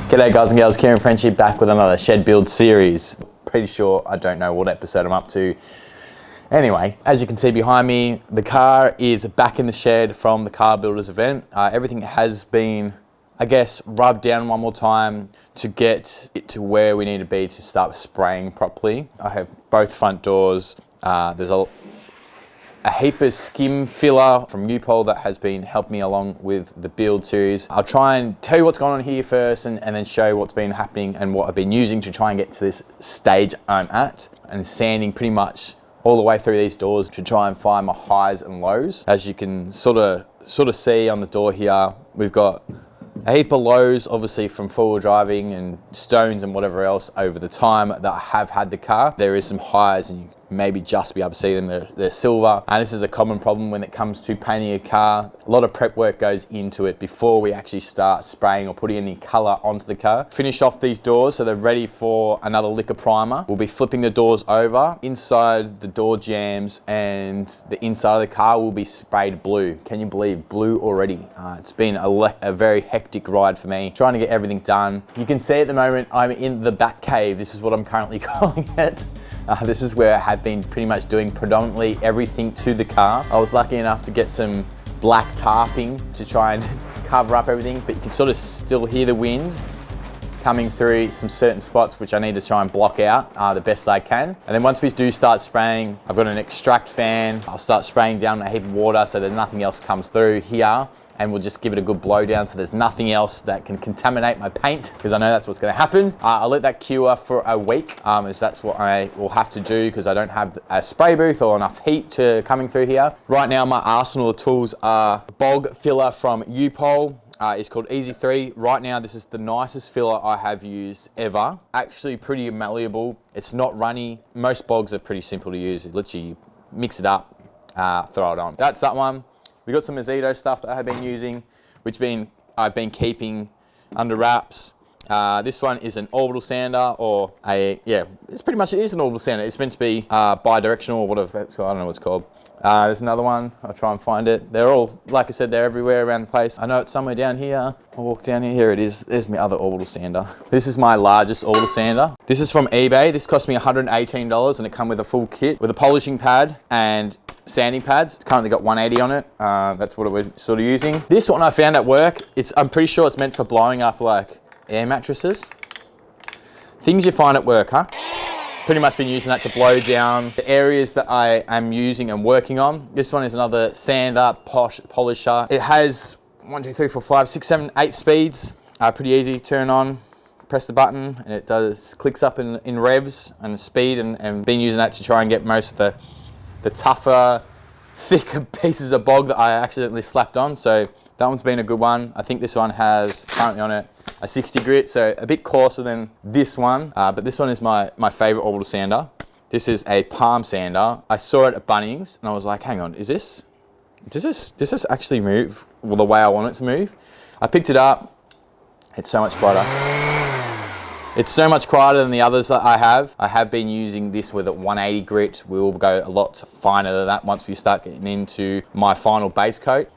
G'day guys and girls, Kieran French here, back with another shed build series. Pretty sure I don't know what episode I'm up to. Anyway, as you can see behind me, the car is back in the shed from the car builders event. Everything has been, I guess, rubbed down one more time to get it to where we need to be to start spraying properly. I have both front doors. There's a heap of skim filler from u-pol that has been helping me along with the build series. I'll try and tell you what's going on here first and then show what's been happening and what I've been using to try and get to this stage I'm at, and sanding pretty much all the way through these doors to try and find my highs and lows. As you can sort of see on the door here, we've got a heap of lows, obviously from forward driving and stones and whatever else over the time that I have had the car. There is some highs and you maybe just be able to see them. They're silver, and this is a common problem when it comes to painting a car. A lot of prep work goes into it before we actually start spraying or putting any color onto the car. Finish off these doors so they're ready for another lick of primer. We'll be flipping the doors over. Inside the door jambs and the inside of the car will be sprayed blue. Can you believe blue already? It's been a very hectic ride for me, trying to get everything done. You can see at the moment I'm in the back cave. This is what I'm currently calling it. This is where I have been pretty much doing predominantly everything to the car. I was lucky enough to get some black tarping to try and cover up everything, but you can sort of still hear the wind coming through some certain spots, which I need to try and block out the best I can. And then once we do start spraying, I've got an extract fan. I'll start spraying down a heap of water so that nothing else comes through here, and we'll just give it a good blow down so there's nothing else that can contaminate my paint, because I know that's what's gonna happen. I'll let that cure for a week, as that's what I will have to do because I don't have a spray booth or enough heat coming through here. Right now my arsenal of tools are bog filler from u-pol. It's called Easy 3. Right now, this is the nicest filler I have used ever. Actually pretty malleable. It's not runny. Most bogs are pretty simple to use. Literally mix it up, throw it on. That's that one. We got some Mosquito stuff that I have been using, which I've been keeping under wraps. This one is an orbital sander, or it's pretty much, it is an orbital sander. It's meant to be bi-directional or whatever, I don't know what it's called. There's another one, I'll try and find it. They're all, like I said, they're everywhere around the place. I know it's somewhere down here. I'll walk down here, here it is. There's my other orbital sander. This is my largest orbital sander. This is from eBay. This cost me $118 and it comes with a full kit with a polishing pad and sanding pads. It's currently got 180 on it. That's what we're sort of using. This one I found at work. I'm pretty sure it's meant for blowing up like air mattresses. Things you find at work, huh? Pretty much been using that to blow down the areas that I am using and working on. This one is another sander, polisher. It has 1, 2, 3, 4, 5, 6, 7, 8 speeds. Pretty easy, turn on, press the button, and it clicks up in revs and speed, and been using that to try and get most of the tougher, thicker pieces of bog that I accidentally slapped on. So that one's been a good one. I think this one has currently on it a 60 grit, so a bit coarser than this one, but this one is my favorite orbital sander. This is a palm sander. I saw it at Bunnings and I was like, hang on, does this actually move the way I want it to move? I picked it up. It's so much brighter. It's so much quieter than the others that I have. I have been using this with a 180 grit. We will go a lot finer than that once we start getting into my final base coat.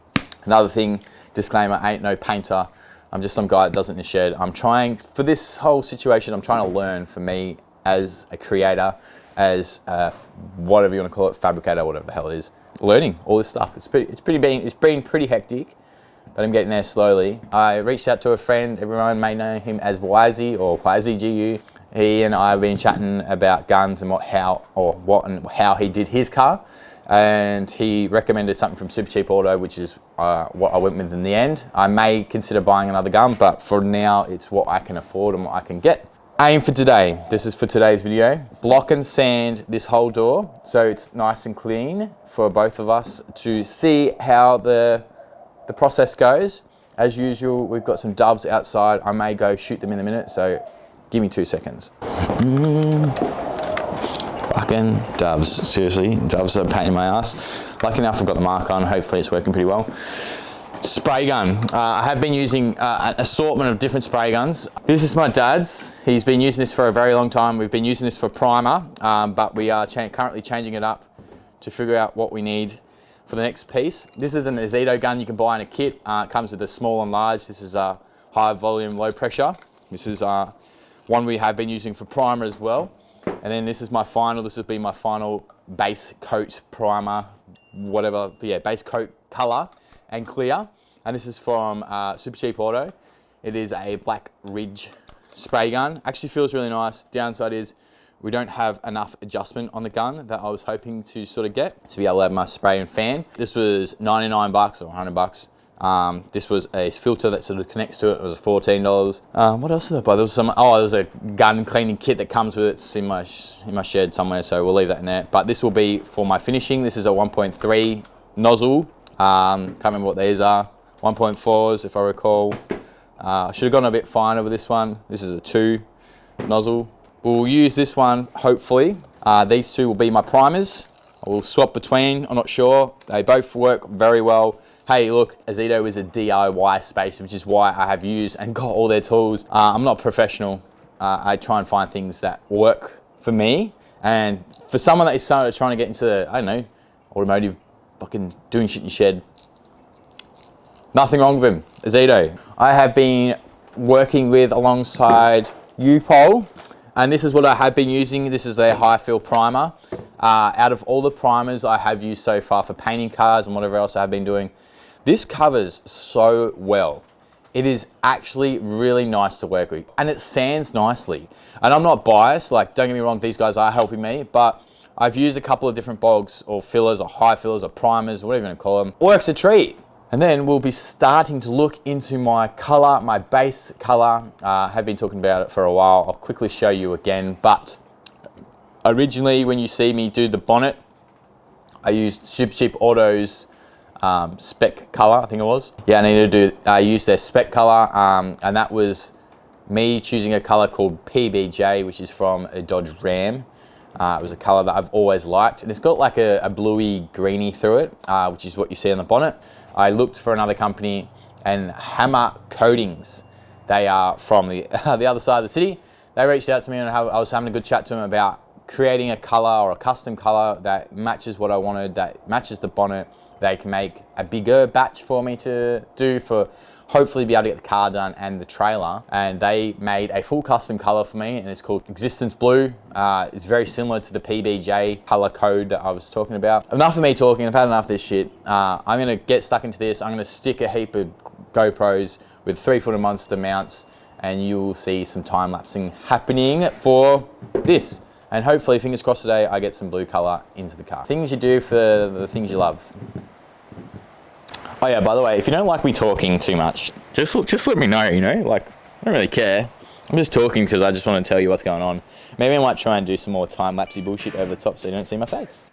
Another thing, disclaimer, I ain't no painter. I'm just some guy that does it in the shed. I'm trying, for this whole situation, I'm trying to learn, for me as a creator, as whatever you want to call it, fabricator, whatever the hell it is. Learning all this stuff. It's been pretty hectic, but I'm getting there slowly. I reached out to a friend, everyone may know him as Wisey or Wisey GU. He and I have been chatting about guns and how he did his car. And he recommended something from Super Cheap Auto, which is what I went with in the end. I may consider buying another gun, but for now, it's what I can afford and what I can get. Aim for today, this is for today's video, block and sand this whole door so it's nice and clean for both of us to see how the process goes. As usual, we've got some doves outside. I may go shoot them in a minute, so give me 2 seconds. Fucking doves, seriously, doves are a pain in my ass. Lucky enough I've got the mark on, hopefully it's working pretty well. Spray gun. I have been using an assortment of different spray guns. This is my dad's. He's been using this for a very long time. We've been using this for primer, but we are currently changing it up to figure out what we need for the next piece. This is an Azito gun you can buy in a kit. It comes with a small and large. This is a high volume, low pressure. This is one we have been using for primer as well. And then this is my final, this will be my final base coat primer, whatever, but yeah, base coat color and clear. And this is from Super Cheap Auto. It is a Black Ridge spray gun. Actually feels really nice. Downside is we don't have enough adjustment on the gun that I was hoping to sort of get to be able to have my spray and fan. This was 99 bucks or 100 bucks. This was a filter that sort of connects to it. It was $14. What else did I buy? There was there was a gun cleaning kit that comes with it. It's in my shed somewhere, so we'll leave that in there. But this will be for my finishing. This is a 1.3 nozzle. Can't remember what these are. 1.4s if I recall. I should have gone a bit finer with this one. This is a 2 nozzle. We'll use this one, hopefully. These two will be my primers. I will swap between, I'm not sure. They both work very well. Hey, look, Azito is a DIY space, which is why I have used and got all their tools. I'm not professional. I try and find things that work for me. And for someone that is started trying to get into the, I don't know, automotive, fucking doing shit in your shed, nothing wrong with him, Azito. I have been working with alongside u-pol. And this is what I have been using. This is their high fill primer. Out of all the primers I have used so far for painting cars and whatever else I have been doing, this covers so well. It is actually really nice to work with and it sands nicely. And I'm not biased, like don't get me wrong, these guys are helping me, but I've used a couple of different bogs or fillers or high fillers or primers, whatever you want to call them. Works a treat. And then we'll be starting to look into my color, my base color. I have been talking about it for a while. I'll quickly show you again. But originally, when you see me do the bonnet, I used Super Cheap Auto's spec color, I think it was. Yeah, I needed to use their spec color. And that was me choosing a color called PBJ, which is from a Dodge Ram. It was a color that I've always liked. And it's got like a bluey greeny through it, which is what you see on the bonnet. I looked for another company, and Hammer Coatings, they are from the other side of the city. They reached out to me and I was having a good chat to them about creating a color or a custom color that matches what I wanted, that matches the bonnet. They can make a bigger batch for me to do for hopefully be able to get the car done and the trailer. And they made a full custom color for me and it's called Existence Blue. It's very similar to the PBJ color code that I was talking about. Enough of me talking, I've had enough of this shit. I'm gonna get stuck into this. I'm gonna stick a heap of GoPros with 3-footer monster mounts and you will see some time lapsing happening for this. And hopefully, fingers crossed today, I get some blue color into the car. Things you do for the things you love. Oh yeah, by the way, if you don't like me talking too much, just let me know, you know? Like, I don't really care. I'm just talking because I just want to tell you what's going on. Maybe I might try and do some more time-lapsey bullshit over the top so you don't see my face.